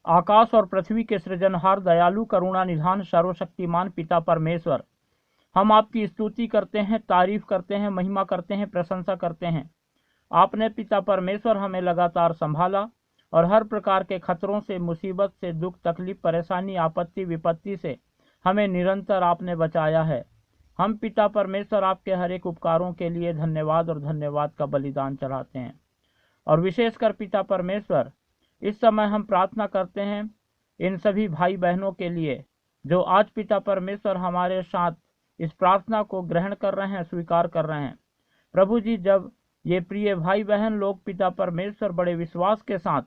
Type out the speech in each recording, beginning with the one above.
आकाश और पृथ्वी के सृजनहार, दयालु, करुणा निधान, सर्वशक्तिमान पिता परमेश्वर, हम आपकी स्तुति करते हैं, तारीफ करते हैं, महिमा करते हैं, प्रशंसा करते हैं। आपने पिता परमेश्वर हमें लगातार संभाला और हर प्रकार के खतरों से, मुसीबत से, दुख, तकलीफ, परेशानी, आपत्ति, विपत्ति से हमें निरंतर आपने बचाया है। हम पिता परमेश्वर आपके हर एक उपकारों के लिए धन्यवाद और धन्यवाद का बलिदान चढ़ाते हैं। और विशेषकर पिता परमेश्वर, इस समय हम प्रार्थना करते हैं इन सभी भाई बहनों के लिए जो आज पिता परमेश्वर हमारे साथ इस प्रार्थना को ग्रहण कर रहे हैं, स्वीकार कर रहे हैं। प्रभु जी, जब ये प्रिय भाई बहन लोग पिता परमेश्वर बड़े विश्वास के साथ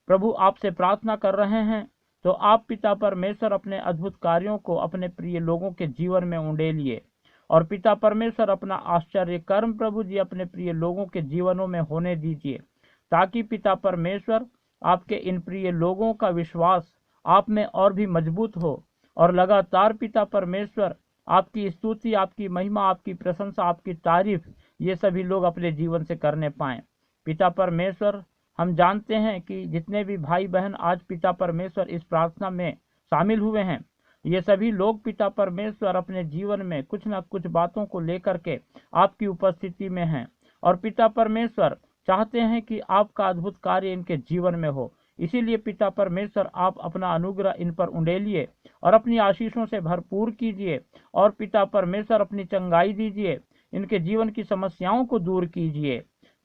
प्रभु आपसे प्रार्थना कर रहे हैं, तो आप पिता परमेश्वर अपने अद्भुत कार्यों को अपने प्रिय लोगों के जीवन में उंडेलिए और पिता परमेश्वर अपना आश्चर्य कर्म प्रभु जी अपने प्रिय लोगों के जीवनों में होने दीजिए, ताकि पिता परमेश्वर आपके इन प्रिय लोगों का विश्वास आप में और भी मजबूत हो और लगातार पिता परमेश्वर आपकी स्तुति, आपकी महिमा, आपकी प्रशंसा, आपकी तारीफ ये सभी लोग अपने जीवन से करने पाएं। पिता परमेश्वर, हम जानते हैं कि जितने भी भाई बहन आज पिता परमेश्वर इस प्रार्थना में शामिल हुए हैं, ये सभी लोग पिता परमेश्वर अपने जीवन में कुछ न कुछ बातों को लेकर के आपकी उपस्थिति में हैं और पिता परमेश्वर चाहते हैं कि आपका अद्भुत कार्य इनके जीवन में हो। इसीलिए पिता परमेश्वर आप अपना अनुग्रह इन पर उंडेलिए और अपनी आशीषों से भरपूर कीजिए और पिता परमेश्वर अपनी चंगाई दीजिए, इनके जीवन की समस्याओं को दूर कीजिए।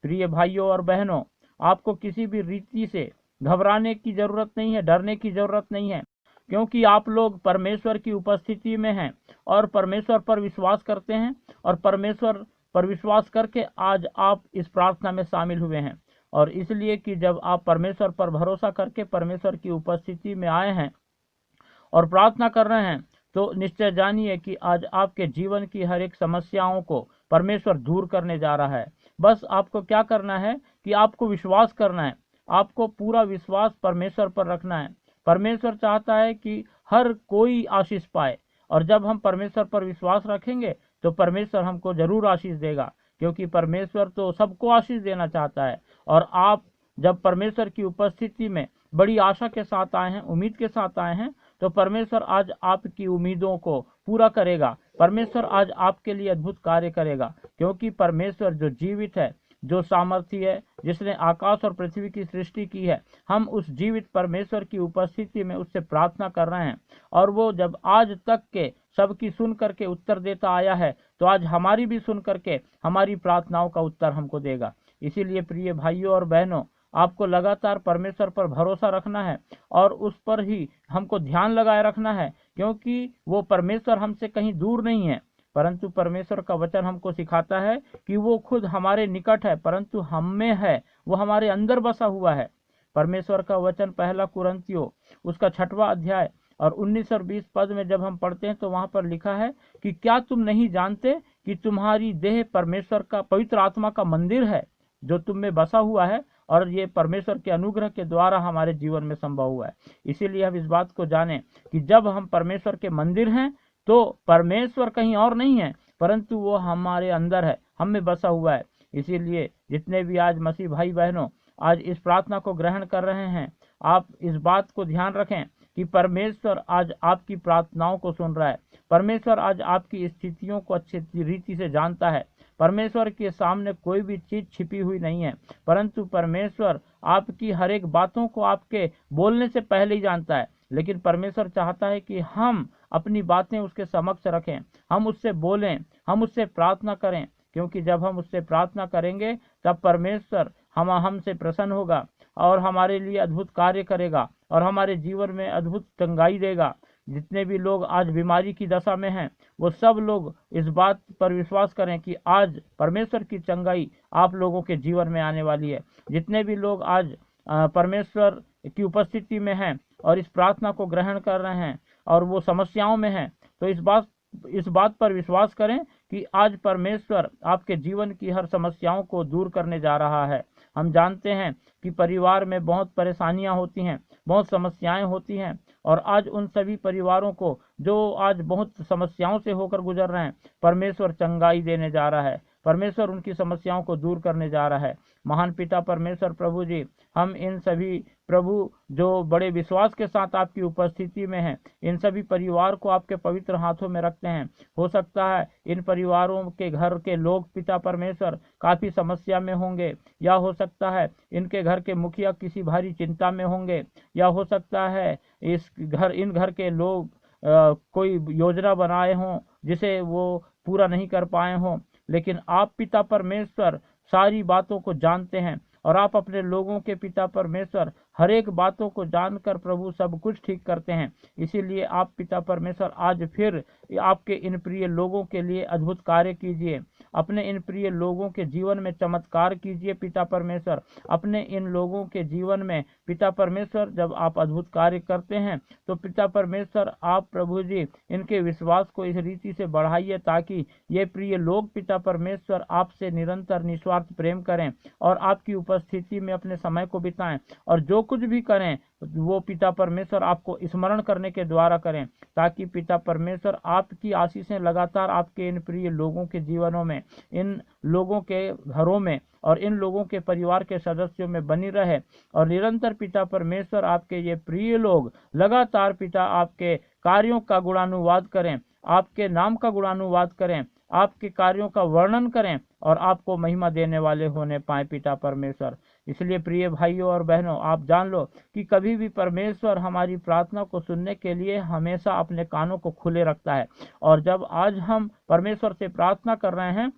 प्रिय भाइयों और बहनों, आपको किसी भी रीति से घबराने की जरूरत नहीं है, डरने की जरूरत नहीं है, क्योंकि आप लोग परमेश्वर की उपस्थिति में हैं और परमेश्वर पर विश्वास करते हैं और परमेश्वर पर विश्वास करके आज आप इस प्रार्थना में शामिल हुए हैं। और इसलिए कि जब आप परमेश्वर पर भरोसा करके परमेश्वर की उपस्थिति में आए हैं और प्रार्थना कर रहे हैं, तो निश्चय जानिए कि आज आपके जीवन की हर एक समस्याओं को परमेश्वर दूर करने जा रहा है। बस आपको क्या करना है कि आपको विश्वास करना है, आपको पूरा विश्वास परमेश्वर पर रखना है। परमेश्वर चाहता है कि हर कोई आशीष पाए और जब हम परमेश्वर पर विश्वास रखेंगे तो परमेश्वर हमको जरूर आशीष देगा, क्योंकि परमेश्वर तो सबको आशीष देना चाहता है। और आप जब परमेश्वर की उपस्थिति में बड़ी आशा के साथ आए हैं, उम्मीद के साथ आए हैं, तो परमेश्वर आज आपकी उम्मीदों को पूरा करेगा। परमेश्वर आज आपके लिए अद्भुत कार्य करेगा, क्योंकि परमेश्वर जो जीवित है, जो सामर्थी है, जिसने आकाश और पृथ्वी की सृष्टि की है, हम उस जीवित परमेश्वर की उपस्थिति में उससे प्रार्थना कर रहे हैं और वो जब आज तक के सबकी सुन करके उत्तर देता आया है, तो आज हमारी भी सुन करके हमारी प्रार्थनाओं का उत्तर हमको देगा। इसीलिए प्रिय भाइयों और बहनों, आपको लगातार परमेश्वर पर भरोसा रखना है और उस पर ही हमको ध्यान लगाए रखना है, क्योंकि वो परमेश्वर हमसे कहीं दूर नहीं है, परंतु परमेश्वर का वचन हमको सिखाता है कि वो खुद हमारे निकट है, परंतु हम में है, वो हमारे अंदर बसा हुआ है। परमेश्वर का वचन पहला कुरिन्थियों उसका 6वां अध्याय और 19 और 20 पद में जब हम पढ़ते हैं तो वहां पर लिखा है कि क्या तुम नहीं जानते कि तुम्हारी देह परमेश्वर का, पवित्र आत्मा का मंदिर है जो तुम में बसा हुआ है, और ये परमेश्वर के अनुग्रह के द्वारा हमारे जीवन में संभव हुआ है। इसीलिए हम इस बात को जानें कि जब हम परमेश्वर के मंदिर हैं तो परमेश्वर कहीं और नहीं है, परंतु वो हमारे अंदर है, हम में बसा हुआ है। इसीलिए जितने भी आज मसीह भाई बहनों आज इस प्रार्थना को ग्रहण कर रहे हैं, आप इस बात को ध्यान रखें कि परमेश्वर आज आपकी प्रार्थनाओं को सुन रहा है। परमेश्वर आज आपकी स्थितियों को अच्छी रीति से जानता है। परमेश्वर के सामने कोई भी चीज छिपी हुई नहीं है, परंतु परमेश्वर आपकी हर एक बातों को आपके बोलने से पहले ही जानता है। लेकिन परमेश्वर चाहता है कि हम अपनी बातें उसके समक्ष रखें, हम उससे बोलें, हम उससे प्रार्थना करें, क्योंकि जब हम उससे प्रार्थना करेंगे तब परमेश्वर हमसे प्रसन्न होगा और हमारे लिए अद्भुत कार्य करेगा और हमारे जीवन में अद्भुत चंगाई देगा। जितने भी लोग आज बीमारी की दशा में हैं, वो सब लोग इस बात पर विश्वास करें कि आज परमेश्वर की चंगाई आप लोगों के जीवन में आने वाली है। जितने भी लोग आज परमेश्वर की उपस्थिति में हैं और इस प्रार्थना को ग्रहण कर रहे हैं और वो समस्याओं में हैं, तो इस बात पर विश्वास करें कि आज परमेश्वर आपके जीवन की हर समस्याओं को दूर करने जा रहा है। हम जानते हैं कि परिवार में बहुत परेशानियां होती हैं, बहुत समस्याएं होती हैं, और आज उन सभी परिवारों को जो आज बहुत समस्याओं से होकर गुजर रहे हैं, परमेश्वर चंगाई देने जा रहा है, परमेश्वर उनकी समस्याओं को दूर करने जा रहा है। महान पिता परमेश्वर प्रभु जी, हम इन सभी प्रभु जो बड़े विश्वास के साथ आपकी उपस्थिति में हैं, इन सभी परिवार को आपके पवित्र हाथों में रखते हैं। हो सकता है इन परिवारों के घर के लोग पिता परमेश्वर काफी समस्या में होंगे, या हो सकता है इनके घर के मुखिया किसी भारी चिंता में होंगे, या हो सकता है इन घर के लोग कोई योजना बनाए हों जिसे वो पूरा नहीं कर पाए हों। लेकिन आप पिता परमेश्वर सारी बातों को जानते हैं, और आप अपने लोगों के पिता परमेश्वर हर एक बातों को जानकर प्रभु सब कुछ ठीक करते हैं। इसीलिए आप पिता परमेश्वर आज फिर आपके इन प्रिय लोगों के लिए अद्भुत कार्य कीजिए। अपने इन प्रिय लोगों के जीवन में चमत्कार कीजिए पिता परमेश्वर। अपने इन लोगों के जीवन में पिता परमेश्वर जब आप अद्भुत कार्य करते हैं तो पिता परमेश्वर आप प्रभु जी इनके विश्वास को इस रीति से बढ़ाइए ताकि ये प्रिय लोग पिता परमेश्वर आपसे निरंतर निस्वार्थ प्रेम करें और आपकी उपस्थिति में अपने समय को बिताएं, और जो कुछ भी करें वो पिता परमेश्वर आपको स्मरण करने के द्वारा करें, ताकि पिता परमेश्वर आपकी आशीषें लगातार आपके इन प्रिय लोगों के जीवनों में, इन लोगों के घरों में और इन लोगों के परिवार के सदस्यों में बनी रहे। और निरंतर पिता परमेश्वर आपके ये प्रिय लोग लगातार पिता आपके कार्यों का गुणानुवाद करें, आपके नाम का गुणानुवाद करें, आपके कार्यों का वर्णन करें और आपको महिमा देने वाले होने पाए पिता परमेश्वर। इसलिए प्रिय भाइयों और बहनों, आप जान लो कि कभी भी परमेश्वर हमारी प्रार्थना को सुनने के लिए हमेशा अपने कानों को खुले रखता है। और जब आज हम परमेश्वर से प्रार्थना कर रहे हैं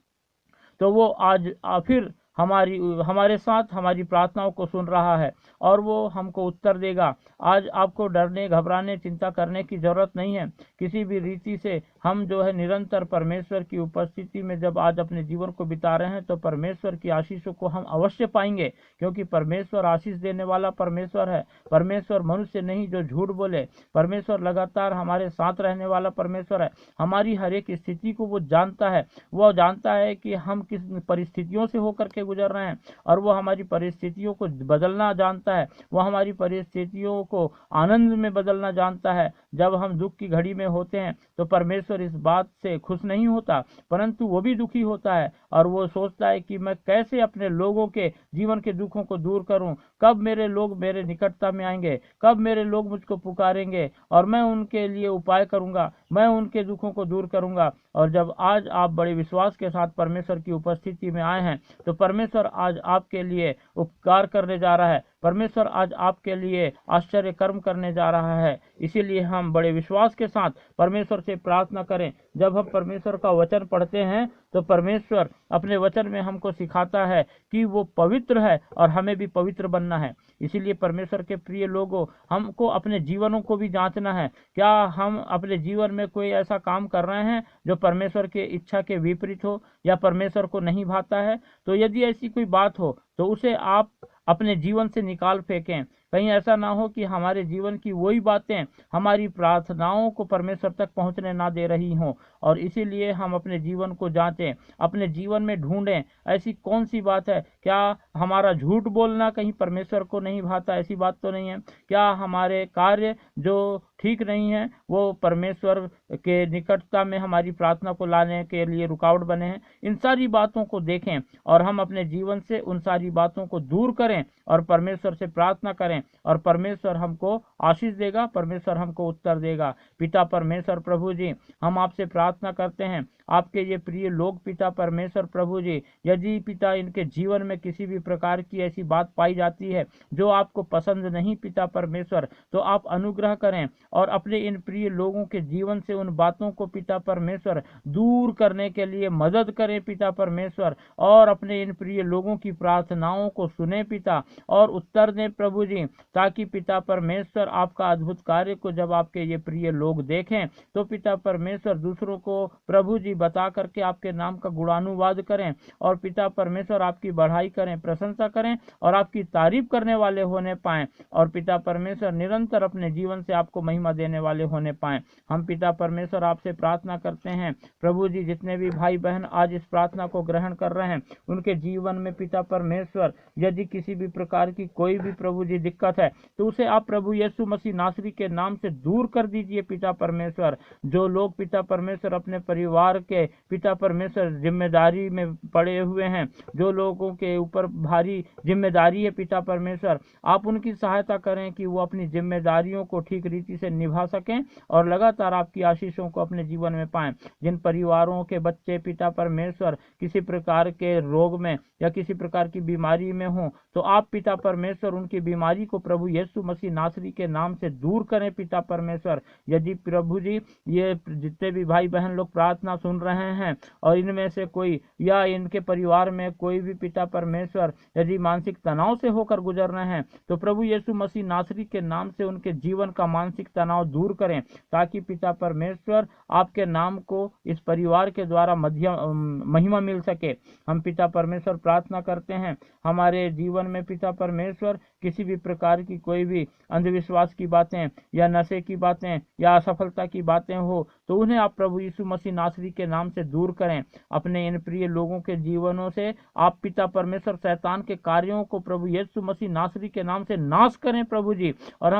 तो वो आज फिर हमारे साथ हमारी प्रार्थनाओं को सुन रहा है और वो हमको उत्तर देगा। आज आपको डरने, घबराने, चिंता करने की जरूरत नहीं है। किसी भी रीति से हम जो है निरंतर परमेश्वर की उपस्थिति में जब आज अपने जीवन को बिता रहे हैं तो परमेश्वर की आशीषों को हम अवश्य पाएंगे, क्योंकि परमेश्वर आशीष देने वाला परमेश्वर है। परमेश्वर मनुष्य नहीं जो झूठ बोले। परमेश्वर लगातार हमारे साथ रहने वाला परमेश्वर है। हमारी हर एक स्थिति को वो जानता है। वो जानता है कि हम किस परिस्थितियों से होकर के गुजर रहे हैं और वो हमारी परिस्थितियों को बदलना जानता है। वो हमारी परिस्थितियों को आनंद में बदलना जानता है। जब हम दुख की घड़ी में होते हैं तो परमेश्वर इस बात से खुश नहीं होता, परंतु वो भी दुखी होता है और वो सोचता है कि मैं कैसे अपने लोगों के जीवन के दुखों को दूर करूं, कब मेरे लोग मेरे निकटता में आएंगे, कब मेरे लोग मुझको पुकारेंगे और मैं उनके लिए उपाय करूंगा, मैं उनके दुखों को दूर करूंगा। और जब आज आप बड़े विश्वास के साथ परमेश्वर की उपस्थिति में आए हैं तो परमेश्वर आज आपके लिए उपकार करने जा रहा है। परमेश्वर आज आपके लिए आश्चर्य कर्म करने जा रहा है। इसीलिए हम बड़े विश्वास के साथ परमेश्वर से प्रार्थना करें। जब हम परमेश्वर का वचन पढ़ते हैं तो परमेश्वर अपने वचन में हमको सिखाता है कि वो पवित्र है और हमें भी पवित्र बनना है। इसीलिए परमेश्वर के प्रिय लोगों, हमको अपने जीवनों को भी जांचना है। क्या हम अपने जीवन में कोई ऐसा काम कर रहे हैं जो परमेश्वर के इच्छा के विपरीत हो या परमेश्वर को नहीं भाता है? तो यदि ऐसी कोई बात हो तो उसे आप अपने जीवन से निकाल फेंकें। कहीं ऐसा ना हो कि हमारे जीवन की वही बातें हमारी प्रार्थनाओं को परमेश्वर तक पहुंचने ना दे रही हों। और इसीलिए हम अपने जीवन को जांचें, अपने जीवन में ढूंढें ऐसी कौन सी बात है। क्या हमारा झूठ बोलना कहीं परमेश्वर को नहीं भाता? ऐसी बात तो नहीं है। क्या हमारे कार्य जो ठीक नहीं है वो परमेश्वर के निकटता में हमारी प्रार्थना को लाने के लिए रुकावट बने हैं? इन सारी बातों को देखें और हम अपने जीवन से उन सारी बातों को दूर करें और परमेश्वर से प्रार्थना करें और परमेश्वर हमको आशीष देगा, परमेश्वर हमको उत्तर देगा। पिता परमेश्वर प्रभु जी, हम आपसे प्रार्थना करते हैं, आपके ये प्रिय लोग पिता परमेश्वर प्रभु जी, यदि पिता इनके जीवन में किसी भी प्रकार की ऐसी बात पाई जाती है जो आपको पसंद नहीं पिता परमेश्वर, तो आप अनुग्रह करें और अपने इन प्रिय लोगों के जीवन से उन बातों को पिता परमेश्वर दूर करने के लिए मदद करें पिता परमेश्वर, और अपने इन प्रिय लोगों की प्रार्थनाओं को सुने पिता और उत्तर दें प्रभु जी, ताकि पिता परमेश्वर आपका अद्भुत कार्य को जब आपके ये प्रिय लोग देखें तो पिता परमेश्वर दूसरों को प्रभु जी बता करके आपके नाम का गुणानुवाद करें और पिता परमेश्वर आपकी बढ़ाई करें, प्रशंसा करें और आपकी तारीफ करने वाले होने पाएं और पिता परमेश्वर निरंतर अपने जीवन से आपको महिमा महिमा देने वाले होने पाए। हम पिता परमेश्वर आपसे प्रार्थना करते हैं प्रभु जी, जितने भी भाई बहन आज इस प्रार्थना को ग्रहण कर रहे हैं उनके जीवन में पिता परमेश्वर यदि किसी भी प्रकार की कोई भी प्रभु जी दिक्कत है तो उसे आप प्रभु यीशु मसीह नासरी के नाम से दूर कर दीजिए पिता परमेश्वर। जो लोग पिता परमेश्वर अपने परिवार के पिता परमेश्वर जिम्मेदारी में पड़े हुए हैं, जो लोगों के ऊपर भारी जिम्मेदारी है पिता परमेश्वर, आप उनकी सहायता करें कि वो अपनी जिम्मेदारियों को ठीक रीति से निभा सकें और लगातार आपकी आशीषों को अपने जीवन में पाएं। जिन परिवारों के बच्चे पिता परमेश्वर किसी प्रकार के रोग में या किसी प्रकार की बीमारी में हो तो आप पिता परमेश्वर उनकी बीमारी को प्रभु यीशु मसीह नासरी के नाम से दूर करें पिता परमेश्वर। यदि प्रभु जी ये जितने भी भाई बहन लोग प्रार्थना सुन रहे हैं और इनमें से कोई या इनके परिवार में कोई भी पिता परमेश्वर यदि मानसिक तनाव से होकर गुजर रहे हैं तो प्रभु यीशु मसीह नासरी के नाम से उनके जीवन का मानसिक तनाव दूर करें, ताकि पिता परमेश्वर आपके नाम को इस परिवार के द्वारा महिमा मिल सके। हम पिता परमेश्वर प्रार्थना करते हैं हमारे जीवन में पिता परमेश्वर किसी भी प्रकार की कोई भी अंधविश्वास की बातें या नशे की बातें या असफलता की बातें हो तो उन्हें आप प्रभु यीशु मसीह नासरी के नाम से दूर करें। अपने इन प्रिय लोगों के जीवनों से आप पिता परमेश्वर शैतान के कार्यों को प्रभु यीशु मसीह नासरी के नाम से नाश करें प्रभु जी। और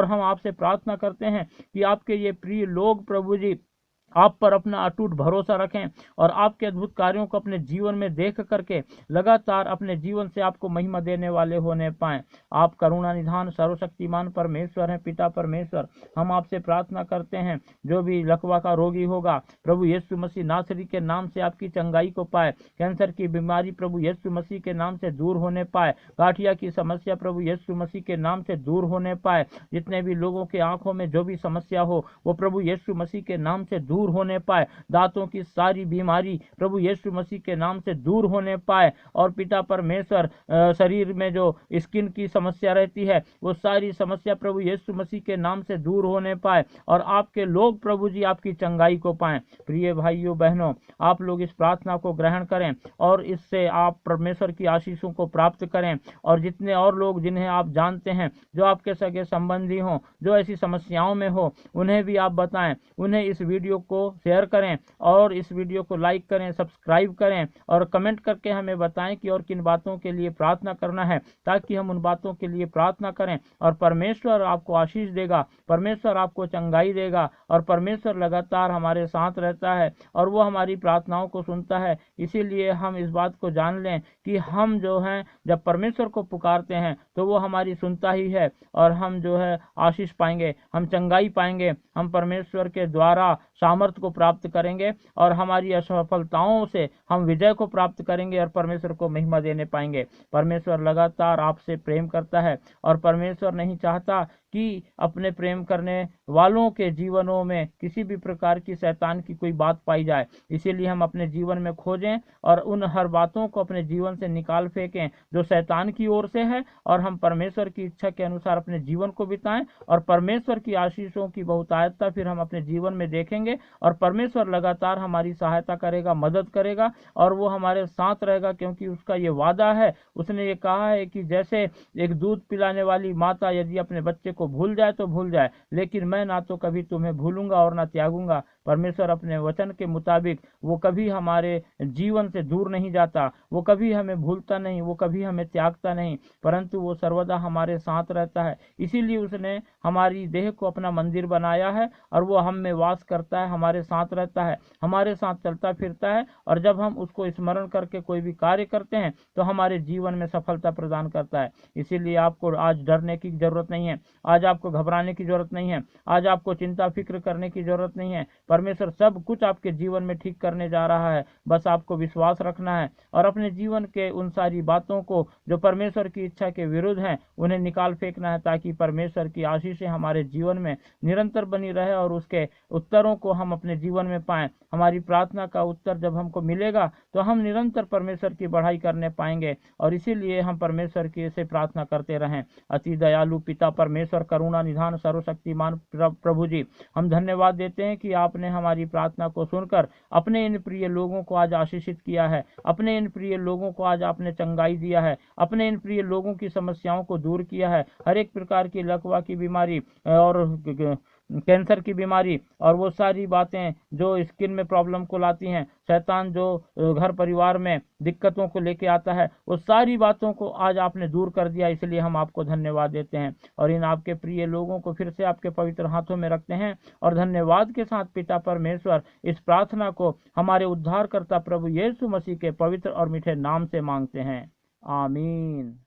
हम आपसे प्रार्थना करते हैं कि आपके ये प्रिय लोग प्रभु जी आप पर अपना अटूट भरोसा रखें और आपके अद्भुत कार्यों को अपने जीवन में देख करके लगातार अपने जीवन से आपको महिमा देने वाले होने पाएं। आप करुणा निधान सर्वशक्तिमान परमेश्वर हैं पिता परमेश्वर। हम आपसे प्रार्थना करते हैं जो भी लकवा का रोगी होगा प्रभु यीशु मसीह नासरी के नाम से आपकी चंगाई को पाए, कैंसर की बीमारी प्रभु यीशु मसीह के नाम से दूर होने पाए, गाठिया की समस्या प्रभु यीशु मसीह के नाम से दूर होने पाए, जितने भी लोगों के आंखों में जो भी समस्या हो वो प्रभु यीशु मसीह के नाम से दूर होने पाए, दांतों की सारी बीमारी प्रभु यीशु मसीह के नाम से दूर होने पाए और पिता परमेश्वर शरीर में जो स्किन की समस्या रहती है वो सारी समस्या प्रभु यीशु मसीह के नाम से दूर होने पाए और आपके लोग प्रभु जी आपकी चंगाई को पाएं। प्रिय भाइयों बहनों, आप लोग इस प्रार्थना को ग्रहण करें और इससे आप परमेश्वर की आशीषों को प्राप्त करें और जितने और लोग जिन्हें आप जानते हैं जो आपके सगे संबंधी हों जो ऐसी समस्याओं में हो उन्हें भी आप बताएं, उन्हें इस वीडियो को शेयर करें और इस वीडियो को लाइक करें, सब्सक्राइब करें और कमेंट करके हमें बताएं कि और किन बातों के लिए प्रार्थना करना है, ताकि हम उन बातों के लिए प्रार्थना करें और परमेश्वर आपको आशीष देगा, परमेश्वर आपको चंगाई देगा और परमेश्वर लगातार हमारे साथ रहता है और वो हमारी प्रार्थनाओं को सुनता है। इसीलिए हम इस बात को जान लें कि हम जो हैं जब परमेश्वर को पुकारते हैं तो वो हमारी सुनता ही है और हम जो है आशीष पाएंगे, हम चंगाई पाएंगे, हम परमेश्वर के द्वारा सामर्थ्य को प्राप्त करेंगे और हमारी असफलताओं से हम विजय को प्राप्त करेंगे और परमेश्वर को महिमा देने पाएंगे। परमेश्वर लगातार आपसे प्रेम करता है और परमेश्वर नहीं चाहता कि अपने प्रेम करने वालों के जीवनों में किसी भी प्रकार की शैतान की कोई बात पाई जाए। इसीलिए हम अपने जीवन में खोजें और उन हर बातों को अपने जीवन से निकाल फेंकें जो शैतान की ओर से है और हम परमेश्वर की इच्छा के अनुसार अपने जीवन को बिताएं और परमेश्वर की आशीषों की बहुतायतता फिर हम अपने जीवन में देखेंगे और परमेश्वर लगातार हमारी सहायता करेगा, मदद करेगा और वो हमारे साथ रहेगा, क्योंकि उसका ये वादा है। उसने ये कहा है कि जैसे एक दूध पिलाने वाली माता यदि अपने बच्चे को भूल जाए तो भूल जाए, लेकिन मैं ना तो कभी तुम्हें भूलूंगा और ना त्यागूंगा। परमेश्वर अपने वचन के मुताबिक वो कभी हमारे जीवन से दूर नहीं जाता, वो कभी हमें भूलता नहीं, वो कभी हमें त्यागता नहीं, परंतु वो सर्वदा हमारे साथ रहता है। इसीलिए उसने हमारी देह को अपना मंदिर बनाया है और वो हम में वास करता है, हमारे साथ रहता है, हमारे साथ चलता फिरता है और जब हम उसको स्मरण करके कोई भी कार्य करते हैं तो हमारे जीवन में सफलता प्रदान करता है। इसीलिए आपको आज डरने की जरूरत नहीं है, आज आपको घबराने की जरूरत नहीं है, आज आपको चिंता फिक्र करने की जरूरत नहीं है। परमेश्वर सब कुछ आपके जीवन में ठीक करने जा रहा है, बस आपको विश्वास रखना है और अपने जीवन के उन सारी बातों को जो परमेश्वर की इच्छा के विरुद्ध हैं उन्हें निकाल फेंकना है, ताकि परमेश्वर की आशीषें हमारे जीवन में निरंतर बनी रहे और उसके उत्तरों को हम अपने जीवन में पाएं। हमारी प्रार्थना का उत्तर जब हमको मिलेगा तो हम निरंतर परमेश्वर की बढ़ाई करने पाएंगे और इसीलिए हम परमेश्वर की से प्रार्थना करते रहें। अति दयालु पिता परमेश्वर, करुणा निधान सर्वशक्तिमान प्रभु जी, हम धन्यवाद देते हैं कि आपने आपने हमारी प्रार्थना को सुनकर अपने इन प्रिय लोगों को आज आशीषित किया है, अपने इन प्रिय लोगों को आज आपने चंगाई दिया है, अपने इन प्रिय लोगों की समस्याओं को दूर किया है। हर एक प्रकार की लकवा की बीमारी और कैंसर की बीमारी और वो सारी बातें जो स्किन में प्रॉब्लम को लाती हैं, शैतान जो घर परिवार में दिक्कतों को लेके आता है, वो सारी बातों को आज आपने दूर कर दिया। इसलिए हम आपको धन्यवाद देते हैं और इन आपके प्रिय लोगों को फिर से आपके पवित्र हाथों में रखते हैं और धन्यवाद के साथ पिता परमेश्वर इस प्रार्थना को हमारे उद्धारकर्ता प्रभु यीशु मसीह के पवित्र और मीठे नाम से मांगते हैं। आमीन।